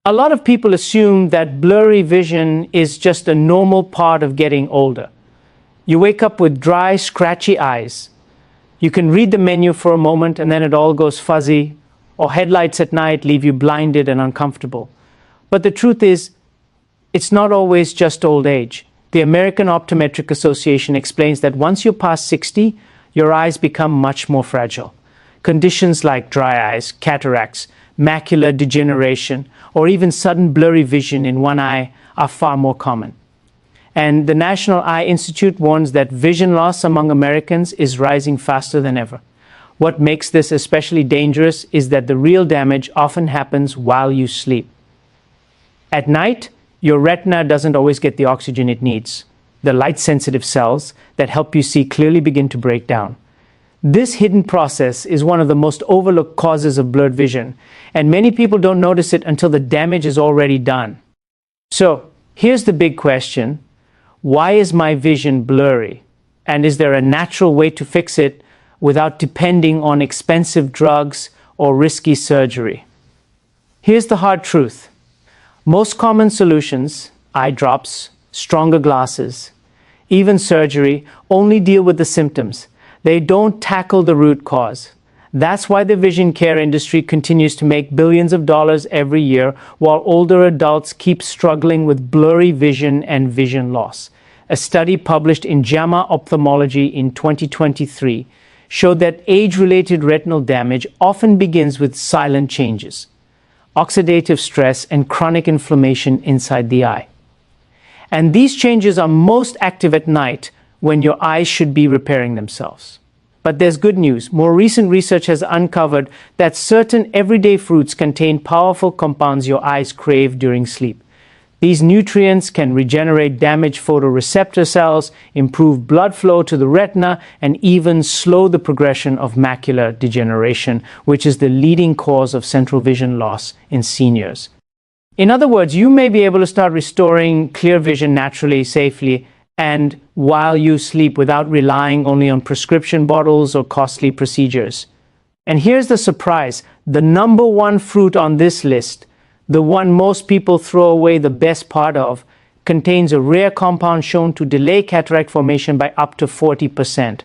A lot of people assume that blurry vision is just a normal part of getting older. You wake up with dry, scratchy eyes. You can read the menu for a moment and then it all goes fuzzy, or headlights at night leave you blinded and uncomfortable. But the truth is, it's not always just old age. The American Optometric Association explains that once you're past 60, your eyes become much more fragile. Conditions like dry eyes, cataracts, macular degeneration, or even sudden blurry vision in one eye are far more common. And the National Eye Institute warns that vision loss among Americans is rising faster than ever. What makes this especially dangerous is that the real damage often happens while you sleep. At night, your retina doesn't always get the oxygen it needs. The light-sensitive cells that help you see clearly begin to break down. This hidden process is one of the most overlooked causes of blurred vision, and many people don't notice it until the damage is already done. So, here's the big question. Why is my vision blurry? And is there a natural way to fix it without depending on expensive drugs or risky surgery? Here's the hard truth. Most common solutions, eye drops, stronger glasses, even surgery, only deal with the symptoms. They don't tackle the root cause. That's why the vision care industry continues to make billions of dollars every year, while older adults keep struggling with blurry vision and vision loss. A study published in JAMA Ophthalmology in 2023 showed that age-related retinal damage often begins with silent changes: oxidative stress and chronic inflammation inside the eye. And these changes are most active at night, when your eyes should be repairing themselves. But there's good news. More recent research has uncovered that certain everyday fruits contain powerful compounds your eyes crave during sleep. These nutrients can regenerate damaged photoreceptor cells, improve blood flow to the retina, and even slow the progression of macular degeneration, which is the leading cause of central vision loss in seniors. In other words, you may be able to start restoring clear vision naturally, safely, and while you sleep, without relying only on prescription bottles or costly procedures. And here's the surprise. The number one fruit on this list, the one most people throw away the best part of, contains a rare compound shown to delay cataract formation by up to 40%.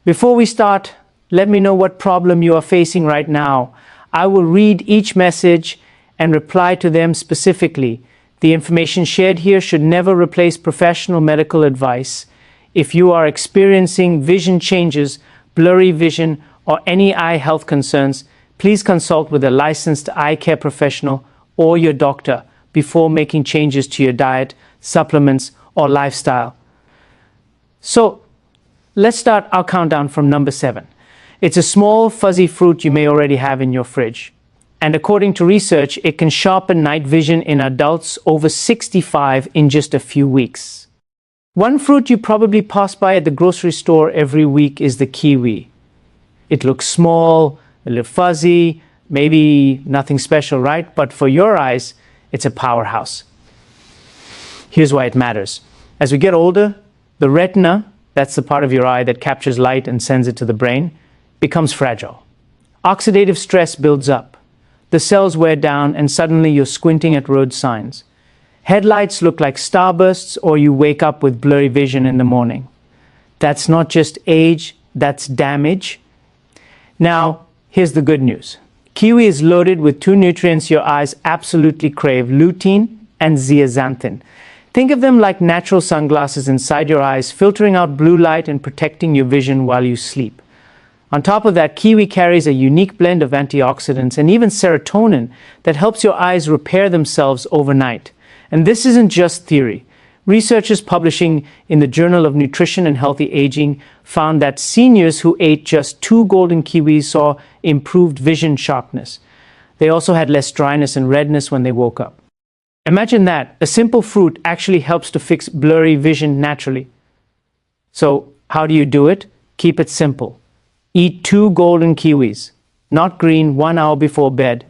Before we start, let me know what problem you are facing right now. I will read each message and reply to them specifically. The information shared here should never replace professional medical advice. If you are experiencing vision changes, blurry vision, or any eye health concerns, please consult with a licensed eye care professional or your doctor before making changes to your diet, supplements, or lifestyle. So, let's start our countdown from number 7. It's a small, fuzzy fruit you may already have in your fridge. And according to research, it can sharpen night vision in adults over 65 in just a few weeks. One fruit you probably pass by at the grocery store every week is the kiwi. It looks small, a little fuzzy, maybe nothing special, right? But for your eyes, it's a powerhouse. Here's why it matters. As we get older, the retina, that's the part of your eye that captures light and sends it to the brain, becomes fragile. Oxidative stress builds up. The cells wear down and suddenly you're squinting at road signs. Headlights look like starbursts, or you wake up with blurry vision in the morning. That's not just age, that's damage. Now, here's the good news. Kiwi is loaded with 2 nutrients your eyes absolutely crave: lutein and zeaxanthin. Think of them like natural sunglasses inside your eyes, filtering out blue light and protecting your vision while you sleep. On top of that, kiwi carries a unique blend of antioxidants and even serotonin that helps your eyes repair themselves overnight. And this isn't just theory. Researchers publishing in the Journal of Nutrition and Healthy Aging found that seniors who ate just 2 golden kiwis saw improved vision sharpness. They also had less dryness and redness when they woke up. Imagine that. A simple fruit actually helps to fix blurry vision naturally. So, how do you do it? Keep it simple. Eat 2 golden kiwis, not green, 1 hour before bed.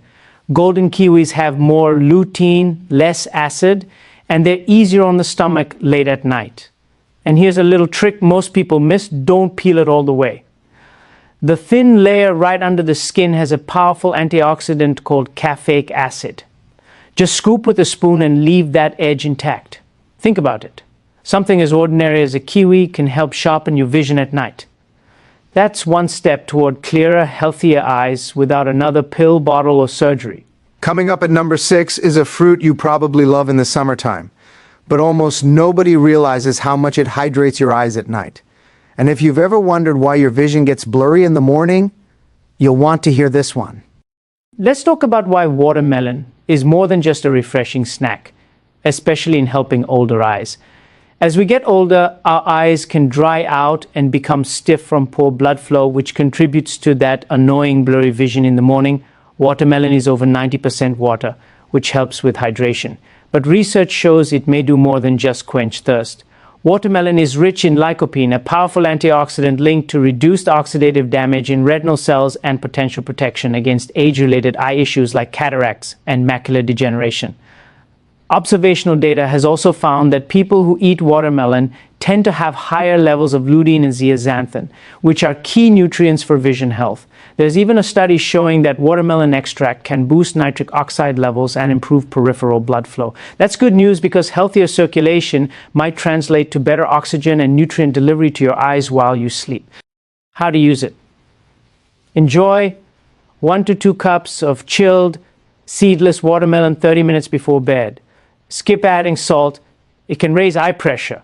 Golden kiwis have more lutein, less acid, and they're easier on the stomach late at night. And here's a little trick most people miss: don't peel it all the way. The thin layer right under the skin has a powerful antioxidant called caffeic acid. Just scoop with a spoon and leave that edge intact. Think about it. Something as ordinary as a kiwi can help sharpen your vision at night. That's one step toward clearer, healthier eyes without another pill, bottle, or surgery. Coming up at number 6 is a fruit you probably love in the summertime, but almost nobody realizes how much it hydrates your eyes at night. And if you've ever wondered why your vision gets blurry in the morning, you'll want to hear this one. Let's talk about why watermelon is more than just a refreshing snack, especially in helping older eyes. As we get older, our eyes can dry out and become stiff from poor blood flow, which contributes to that annoying blurry vision in the morning. Watermelon is over 90% water, which helps with hydration. But research shows it may do more than just quench thirst. Watermelon is rich in lycopene, a powerful antioxidant linked to reduced oxidative damage in retinal cells and potential protection against age-related eye issues like cataracts and macular degeneration. Observational data has also found that people who eat watermelon tend to have higher levels of lutein and zeaxanthin, which are key nutrients for vision health. There's even a study showing that watermelon extract can boost nitric oxide levels and improve peripheral blood flow. That's good news because healthier circulation might translate to better oxygen and nutrient delivery to your eyes while you sleep. How to use it? Enjoy 1 to 2 cups of chilled, seedless watermelon 30 minutes before bed. Skip adding salt. It can raise eye pressure,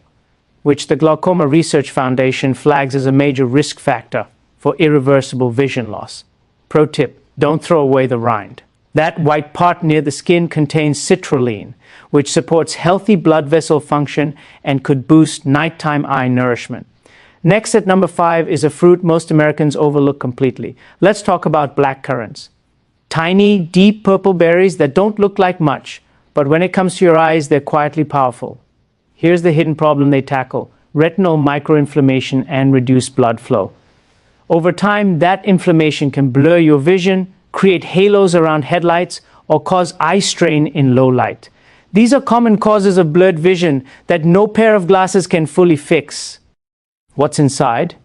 which the Glaucoma Research Foundation flags as a major risk factor for irreversible vision loss. Pro tip, don't throw away the rind. That white part near the skin contains citrulline, which supports healthy blood vessel function and could boost nighttime eye nourishment. Next at number 5 is a fruit most Americans overlook completely. Let's talk about black currants. Tiny, deep purple berries that don't look like much, but when it comes to your eyes, they're quietly powerful. Here's the hidden problem they tackle: retinal microinflammation and reduced blood flow. Over time, that inflammation can blur your vision, create halos around headlights, or cause eye strain in low light. These are common causes of blurred vision that no pair of glasses can fully fix. What's inside?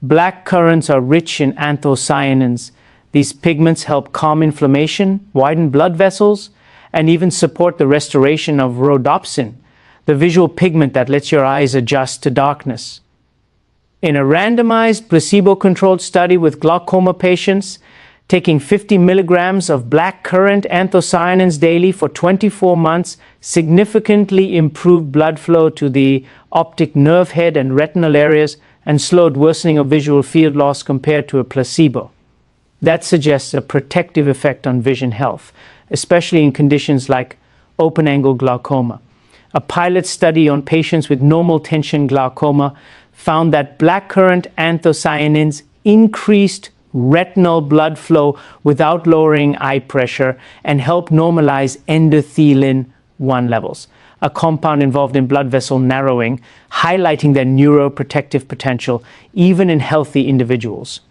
Black currants are rich in anthocyanins. These pigments help calm inflammation, widen blood vessels, and even support the restoration of rhodopsin, the visual pigment that lets your eyes adjust to darkness. In a randomized, placebo-controlled study with glaucoma patients, taking 50 milligrams of black currant anthocyanins daily for 24 months significantly improved blood flow to the optic nerve head and retinal areas and slowed worsening of visual field loss compared to a placebo. That suggests a protective effect on vision health, especially in conditions like open-angle glaucoma. A pilot study on patients with normal tension glaucoma found that blackcurrant anthocyanins increased retinal blood flow without lowering eye pressure and helped normalize endothelin-1 levels, a compound involved in blood vessel narrowing, highlighting their neuroprotective potential even in healthy individuals.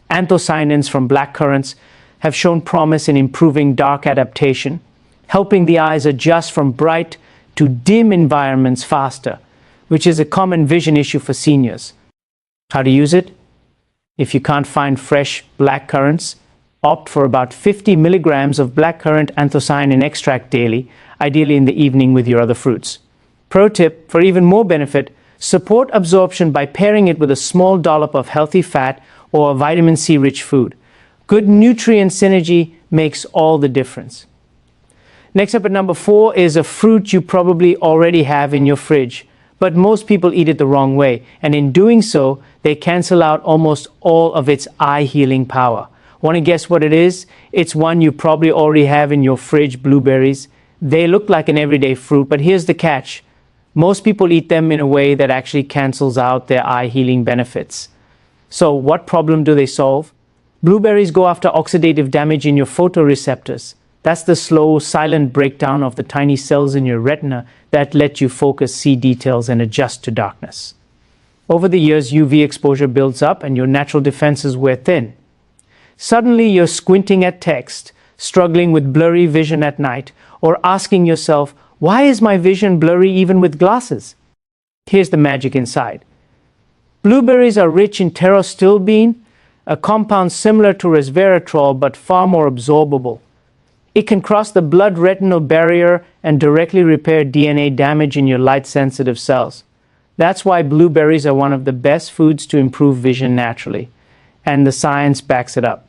Anthocyanins from blackcurrants have shown promise in improving dark adaptation, helping the eyes adjust from bright to dim environments faster, which is a common vision issue for seniors. How to use it? If you can't find fresh blackcurrants, opt for about 50 milligrams of blackcurrant anthocyanin extract daily, ideally in the evening with your other fruits. Pro tip, for even more benefit, support absorption by pairing it with a small dollop of healthy fat or a vitamin C-rich food. Good nutrient synergy makes all the difference. Next up at number 4 is a fruit you probably already have in your fridge, but most people eat it the wrong way, and in doing so, they cancel out almost all of its eye-healing power. Want to guess what it is? It's one you probably already have in your fridge: blueberries. They look like an everyday fruit, but here's the catch. Most people eat them in a way that actually cancels out their eye-healing benefits. So what problem do they solve? Blueberries go after oxidative damage in your photoreceptors. That's the slow, silent breakdown of the tiny cells in your retina that let you focus, see details, and adjust to darkness. Over the years, UV exposure builds up and your natural defenses wear thin. Suddenly, you're squinting at text, struggling with blurry vision at night, or asking yourself, why is my vision blurry even with glasses? Here's the magic inside. Blueberries are rich in pterostilbene, a compound similar to resveratrol but far more absorbable. It can cross the blood-retinal barrier and directly repair DNA damage in your light-sensitive cells. That's why blueberries are one of the best foods to improve vision naturally, and the science backs it up.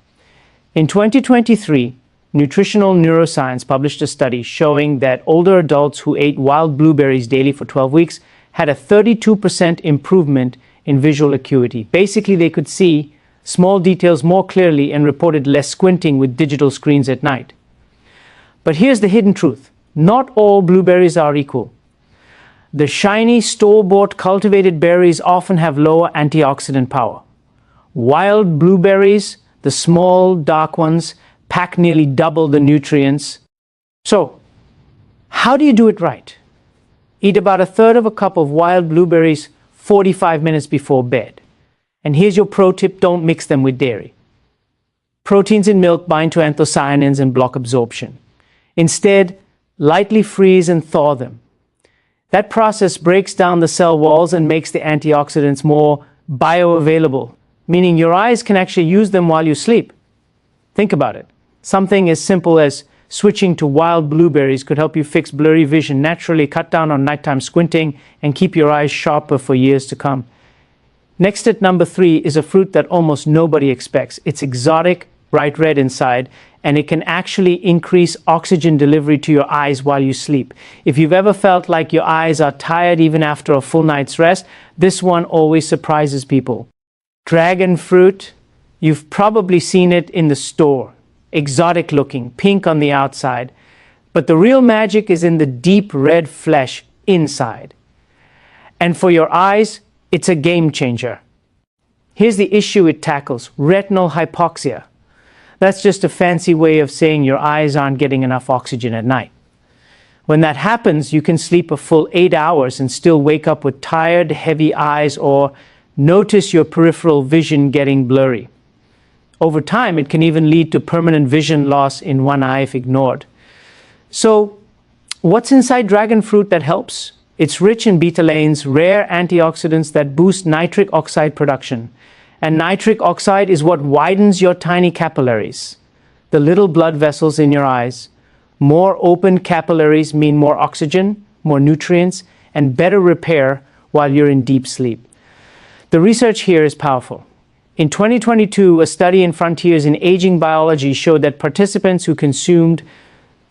In 2023, Nutritional Neuroscience published a study showing that older adults who ate wild blueberries daily for 12 weeks had a 32% improvement in visual acuity. Basically, they could see small details more clearly and reported less squinting with digital screens at night. But here's the hidden truth. Not all blueberries are equal. The shiny, store-bought cultivated berries often have lower antioxidant power. Wild blueberries, the small, dark ones, pack nearly double the nutrients. So, how do you do it right? Eat about 1/3 of a cup of wild blueberries 45 minutes before bed. And here's your pro tip: don't mix them with dairy. Proteins in milk bind to anthocyanins and block absorption. Instead, lightly freeze and thaw them. That process breaks down the cell walls and makes the antioxidants more bioavailable, meaning your eyes can actually use them while you sleep. Think about it. Something as simple as switching to wild blueberries could help you fix blurry vision naturally, cut down on nighttime squinting, and keep your eyes sharper for years to come. Next at number 3 is a fruit that almost nobody expects. It's exotic, bright red inside, and it can actually increase oxygen delivery to your eyes while you sleep. If you've ever felt like your eyes are tired even after a full night's rest, this one always surprises people. Dragon fruit, you've probably seen it in the store. Exotic looking, pink on the outside. But the real magic is in the deep red flesh inside. And for your eyes, it's a game changer. Here's the issue it tackles: retinal hypoxia. That's just a fancy way of saying your eyes aren't getting enough oxygen at night. When that happens, you can sleep a full 8 hours and still wake up with tired, heavy eyes, or notice your peripheral vision getting blurry. Over time, it can even lead to permanent vision loss in one eye if ignored. So, what's inside dragon fruit that helps? It's rich in betalains, rare antioxidants that boost nitric oxide production. And nitric oxide is what widens your tiny capillaries, the little blood vessels in your eyes. More open capillaries mean more oxygen, more nutrients, and better repair while you're in deep sleep. The research here is powerful. In 2022, a study in Frontiers in Aging Biology showed that participants who consumed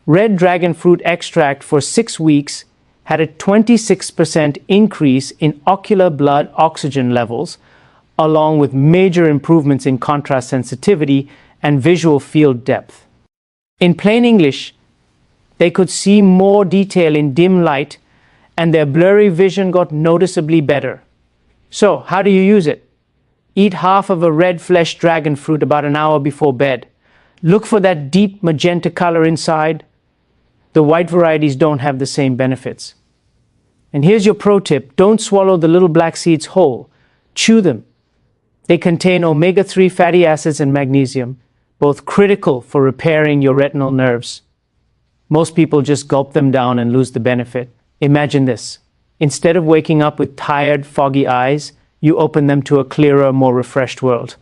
red dragon fruit extract for 6 weeks had a 26% increase in ocular blood oxygen levels, along with major improvements in contrast sensitivity and visual field depth. In plain English, they could see more detail in dim light, and their blurry vision got noticeably better. So, how do you use it? Eat half of a red flesh dragon fruit about an hour before bed. Look for that deep magenta color inside. The white varieties don't have the same benefits. And here's your pro tip: don't swallow the little black seeds whole. Chew them. They contain omega-3 fatty acids and magnesium, both critical for repairing your retinal nerves. Most people just gulp them down and lose the benefit. Imagine this. Instead of waking up with tired, foggy eyes, you open them to a clearer, more refreshed world.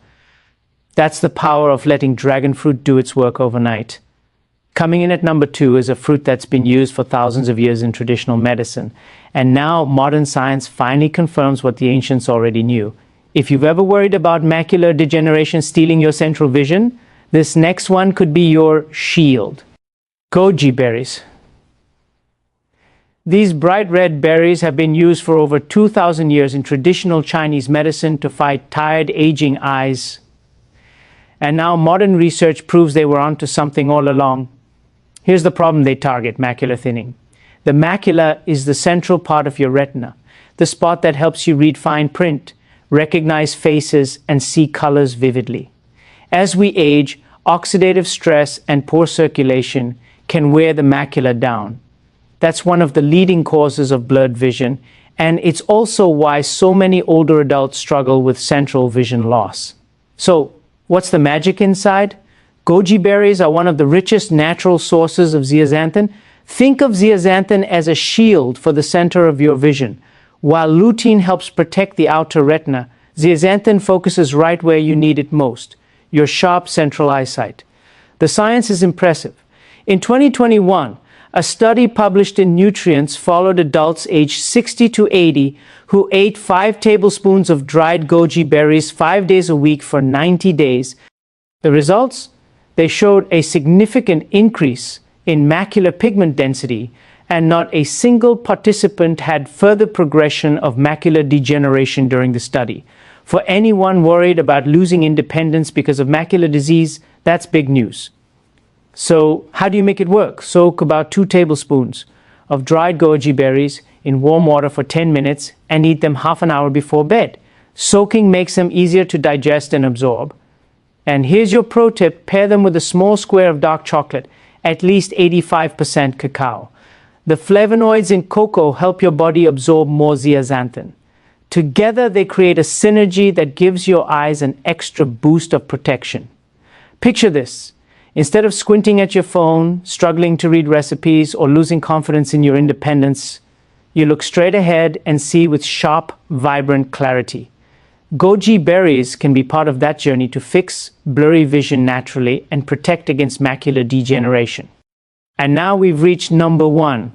That's the power of letting dragon fruit do its work overnight. Coming in at number 2 is a fruit that's been used for thousands of years in traditional medicine. And now modern science finally confirms what the ancients already knew. If you've ever worried about macular degeneration stealing your central vision, this next one could be your shield. Goji berries. These bright red berries have been used for over 2,000 years in traditional Chinese medicine to fight tired, aging eyes. And now modern research proves they were onto something all along. Here's the problem they target: macular thinning. The macula is the central part of your retina, the spot that helps you read fine print, recognize faces, and see colors vividly. As we age, oxidative stress and poor circulation can wear the macula down. That's one of the leading causes of blurred vision, and it's also why so many older adults struggle with central vision loss. So, what's the magic inside? Goji berries are one of the richest natural sources of zeaxanthin. Think of zeaxanthin as a shield for the center of your vision. While lutein helps protect the outer retina, zeaxanthin focuses right where you need it most, your sharp central eyesight. The science is impressive. In 2021, a study published in Nutrients followed adults aged 60 to 80 who ate 5 tablespoons of dried goji berries 5 days a week for 90 days. The results? They showed a significant increase in macular pigment density, and not a single participant had further progression of macular degeneration during the study. For anyone worried about losing independence because of macular disease, that's big news. So, how do you make it work? Soak about 2 tablespoons of dried goji berries in warm water for 10 minutes and eat them half an hour before bed. Soaking makes them easier to digest and absorb. And here's your pro tip: pair them with a small square of dark chocolate, at least 85% cacao. The flavonoids in cocoa help your body absorb more zeaxanthin. Together, they create a synergy that gives your eyes an extra boost of protection. Picture this. Instead of squinting at your phone, struggling to read recipes, or losing confidence in your independence, you look straight ahead and see with sharp, vibrant clarity. Goji berries can be part of that journey to fix blurry vision naturally and protect against macular degeneration. And now we've reached number 1,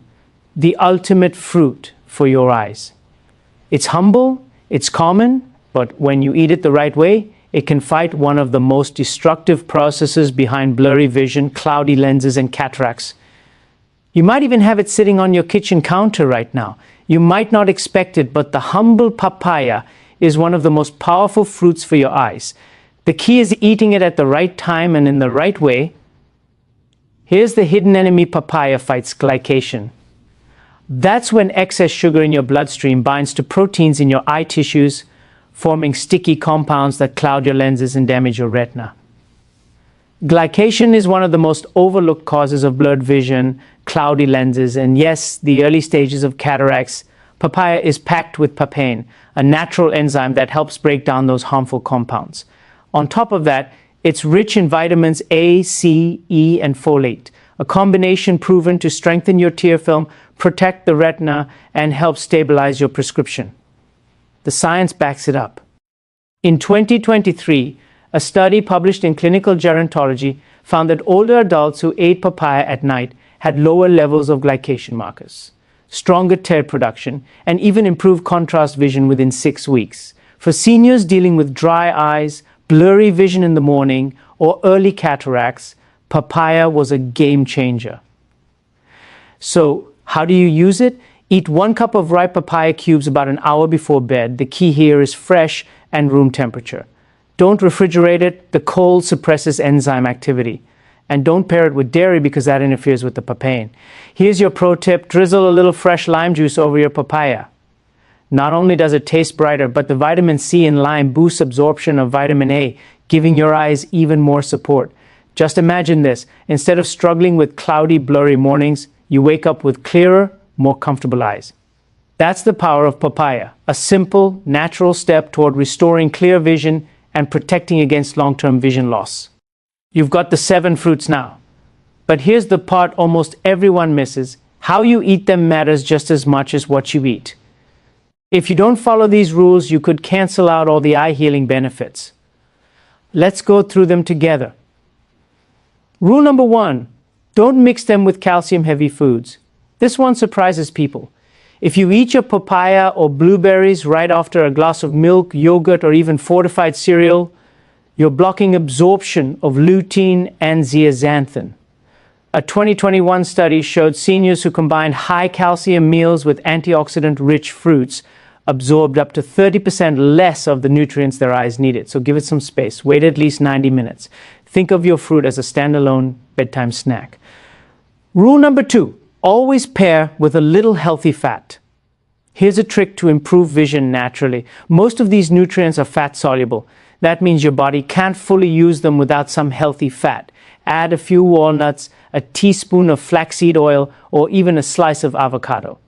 the ultimate fruit for your eyes. It's humble, it's common, but when you eat it the right way, it can fight one of the most destructive processes behind blurry vision, cloudy lenses, and cataracts. You might even have it sitting on your kitchen counter right now. You might not expect it, but the humble papaya is one of the most powerful fruits for your eyes. The key is eating it at the right time and in the right way. Here's the hidden enemy: papaya fights glycation. That's when excess sugar in your bloodstream binds to proteins in your eye tissues, forming sticky compounds that cloud your lenses and damage your retina. Glycation is one of the most overlooked causes of blurred vision, cloudy lenses, and yes, the early stages of cataracts. Papaya is packed with papain, a natural enzyme that helps break down those harmful compounds. On top of that, it's rich in vitamins A, C, E, and folate, a combination proven to strengthen your tear film, protect the retina, and help stabilize your prescription. The science backs it up. In 2023, a study published in Clinical Gerontology found that older adults who ate papaya at night had lower levels of glycation markers, stronger tear production, and even improved contrast vision within 6 weeks. For seniors dealing with dry eyes, blurry vision in the morning, or early cataracts, papaya was a game changer. So, how do you use it? Eat 1 cup of ripe papaya cubes about an hour before bed. The key here is fresh and room temperature. Don't refrigerate it. The cold suppresses enzyme activity. And don't pair it with dairy because that interferes with the papain. Here's your pro tip: drizzle a little fresh lime juice over your papaya. Not only does it taste brighter, but the vitamin C in lime boosts absorption of vitamin A, giving your eyes even more support. Just imagine this: instead of struggling with cloudy, blurry mornings, you wake up with clearer, more comfortable eyes. That's the power of papaya, a simple, natural step toward restoring clear vision and protecting against long-term vision loss. You've got the 7 fruits now. But here's the part almost everyone misses: how you eat them matters just as much as what you eat. If you don't follow these rules, you could cancel out all the eye-healing benefits. Let's go through them together. Rule number 1, don't mix them with calcium-heavy foods. This one surprises people. If you eat your papaya or blueberries right after a glass of milk, yogurt, or even fortified cereal, you're blocking absorption of lutein and zeaxanthin. A 2021 study showed seniors who combined high calcium meals with antioxidant-rich fruits absorbed up to 30% less of the nutrients their eyes needed. So give it some space. Wait at least 90 minutes. Think of your fruit as a standalone bedtime snack. Rule number 2, always pair with a little healthy fat. Here's a trick to improve vision naturally. Most of these nutrients are fat-soluble. That means your body can't fully use them without some healthy fat. Add a few walnuts, a teaspoon of flaxseed oil, or even a slice of avocado.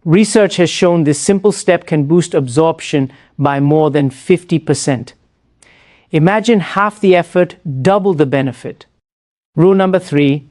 Research has shown this simple step can boost absorption by more than 50%. Imagine half the effort, double the benefit. Rule number 3,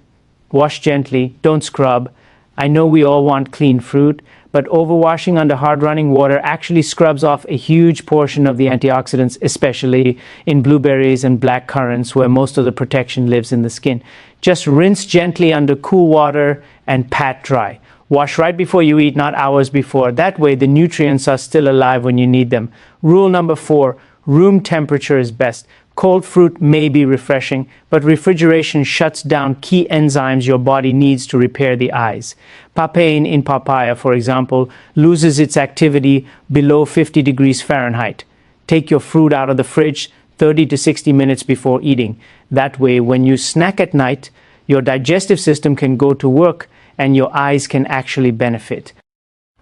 wash gently, don't scrub. I know we all want clean fruit, but overwashing under hard running water actually scrubs off a huge portion of the antioxidants, especially in blueberries and black currants, where most of the protection lives in the skin. Just rinse gently under cool water and pat dry. Wash right before you eat, not hours before. That way the nutrients are still alive when you need them. Rule number 4, room temperature is best. Cold fruit may be refreshing, but refrigeration shuts down key enzymes your body needs to repair the eyes. Papain in papaya, for example, loses its activity below 50 degrees Fahrenheit. Take your fruit out of the fridge 30 to 60 minutes before eating. That way, when you snack at night, your digestive system can go to work and your eyes can actually benefit.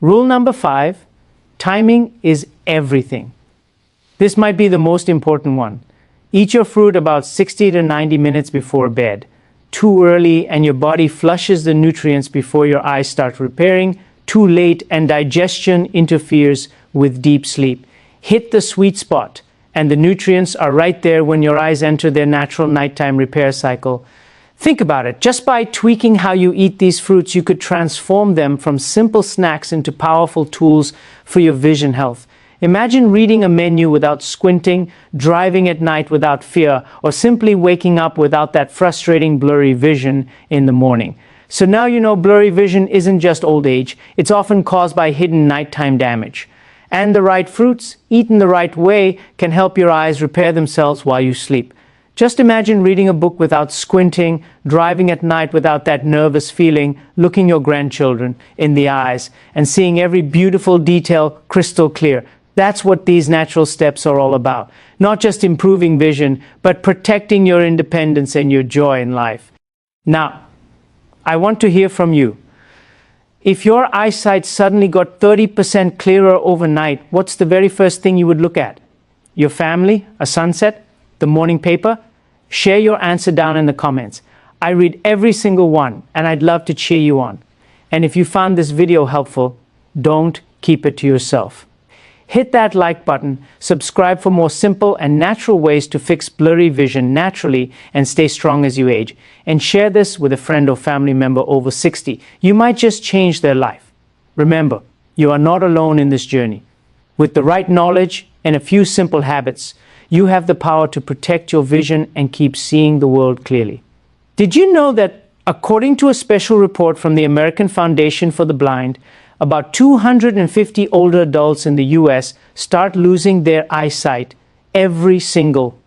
Rule number 5, timing is everything. This might be the most important one. Eat your fruit about 60 to 90 minutes before bed. Too early and your body flushes the nutrients before your eyes start repairing. Too late and digestion interferes with deep sleep. Hit the sweet spot and the nutrients are right there when your eyes enter their natural nighttime repair cycle. Think about it. Just by tweaking how you eat these fruits, you could transform them from simple snacks into powerful tools for your vision health. Imagine reading a menu without squinting, driving at night without fear, or simply waking up without that frustrating blurry vision in the morning. So now you know blurry vision isn't just old age. It's often caused by hidden nighttime damage. And the right fruits, eaten the right way, can help your eyes repair themselves while you sleep. Just imagine reading a book without squinting, driving at night without that nervous feeling, looking your grandchildren in the eyes, and seeing every beautiful detail crystal clear. That's what these natural steps are all about. Not just improving vision, but protecting your independence and your joy in life. Now, I want to hear from you. If your eyesight suddenly got 30% clearer overnight, what's the very first thing you would look at? Your family, a sunset, the morning paper? Share your answer down in the comments. I read every single one, and I'd love to cheer you on. And if you found this video helpful, don't keep it to yourself. Hit that like button, subscribe for more simple and natural ways to fix blurry vision naturally and stay strong as you age. And share this with a friend or family member over 60. You might just change their life. Remember, you are not alone in this journey. With the right knowledge and a few simple habits, you have the power to protect your vision and keep seeing the world clearly. Did you know that, according to a special report from the American Foundation for the Blind, about 250 older adults in the US start losing their eyesight every single